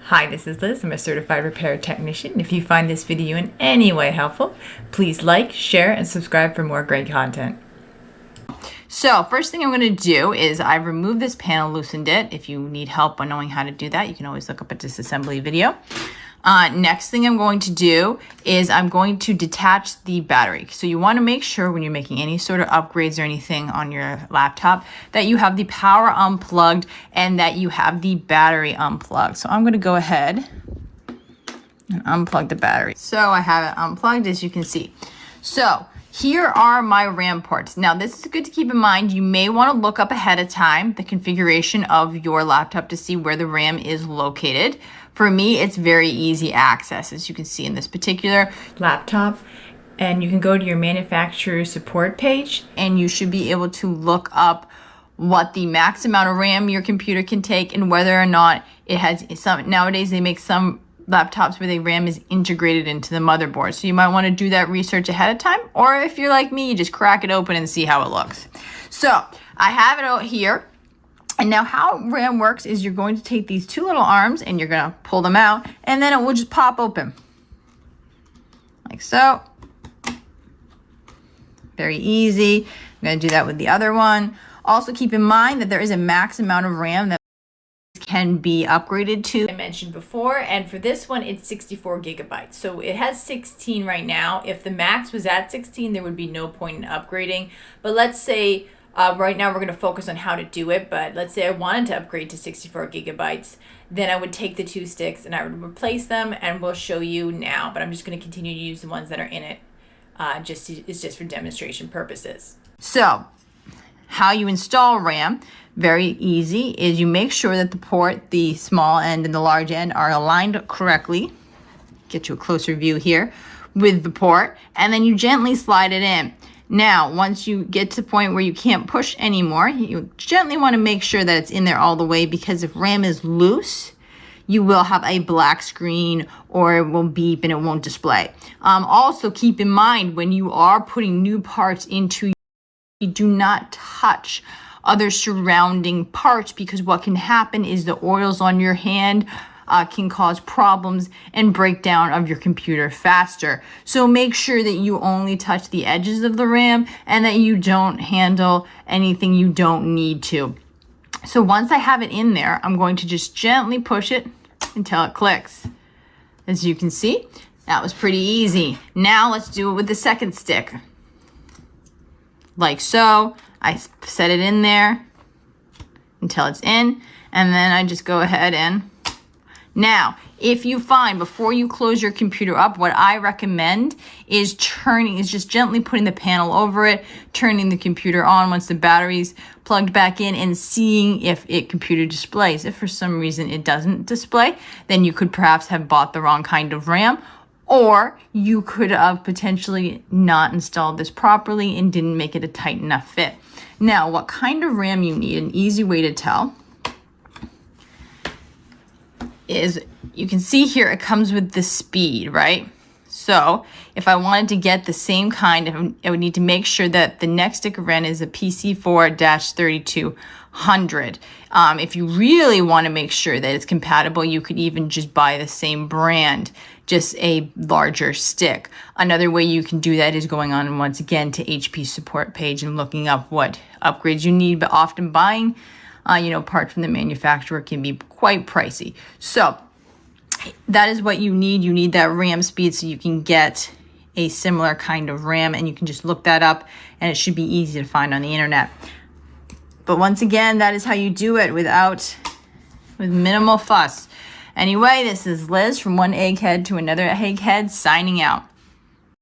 Hi, this is Liz. I'm a certified repair technician. If you find this video in any way helpful, please like, share, and subscribe for more great content. So first thing I'm going to do is I've removed this panel, loosened it. If you need help on knowing how to do that, you can always look up a disassembly video. Next thing I'm going to do is I'm going to detach the battery. So you want to make sure when you're making any sort of upgrades or anything on your laptop that you have the power unplugged and that you have the battery unplugged. So I'm going to go ahead and unplug the battery. So I have it unplugged, as you can see. So here are my RAM ports. Now this is good to keep in mind. You may want to look up ahead of time the configuration of your laptop to see where the RAM is located. For me, it's very easy access, as you can see in this particular laptop. And you can go to your manufacturer support page and you should be able to look up what the max amount of RAM your computer can take and whether or not it has some. Nowadays they make some laptops where the RAM is integrated into the motherboard. So you might want to do that research ahead of time, or if you're like me, you just crack it open and see how it looks. So I have it out here. And now how RAM works is you're going to take these two little arms and you're going to pull them out and then it will just pop open. Like so. Very easy. I'm going to do that with the other one. Also keep in mind that there is a max amount of RAM that can be upgraded to. I mentioned before, and for this one it's 64 gigabytes. So it has 16 right now. If the max was at 16, there would be no point in upgrading. But let's say right now we're going to focus on how to do it, but let's say I wanted to upgrade to 64 gigabytes, then I would take the two sticks and I would replace them, and we'll show you now, but I'm just going to continue to use the ones that are in it. It's just for demonstration purposes. So how you install RAM, very easy, is you make sure that the port, the small end and the large end, are aligned correctly. Get you a closer view here with the port, and then you gently slide it in. Now, once you get to the point where you can't push anymore, you gently want to make sure that it's in there all the way, because if RAM is loose, you will have a black screen or it will beep and it won't display. Also, keep in mind when you are putting new parts into, you do not touch other surrounding parts, because what can happen is the oils on your hand can cause problems and breakdown of your computer faster. So make sure that you only touch the edges of the RAM and that you don't handle anything you don't need to. So once I have it in there, I'm going to just gently push it until it clicks. As you can see, that was pretty easy. Now let's do it with the second stick. Like so. I set it in there until it's in, and then I just go ahead and now, if you find before you close your computer up, what I recommend is just gently putting the panel over it, turning the computer on once the battery's plugged back in, and seeing if it computer displays. If for some reason it doesn't display, then you could perhaps have bought the wrong kind of RAM, or you could have potentially not installed this properly and didn't make it a tight enough fit. Now, what kind of RAM you need, an easy way to tell is you can see here it comes with the speed, right? So if I wanted to get the same kind, I would need to make sure that the next stick of RAM is a PC4-3200. If you really want to make sure that it's compatible, you could even just buy the same brand, just a larger stick. Another way you can do that is going on once again to HP support page and looking up what upgrades you need, but often buying parts from the manufacturer can be quite pricey. So that is what you need. You need that RAM speed so you can get a similar kind of RAM, and you can just look that up and it should be easy to find on the internet. But once again, that is how you do it with minimal fuss. Anyway, this is Liz from one egghead to another egghead signing out.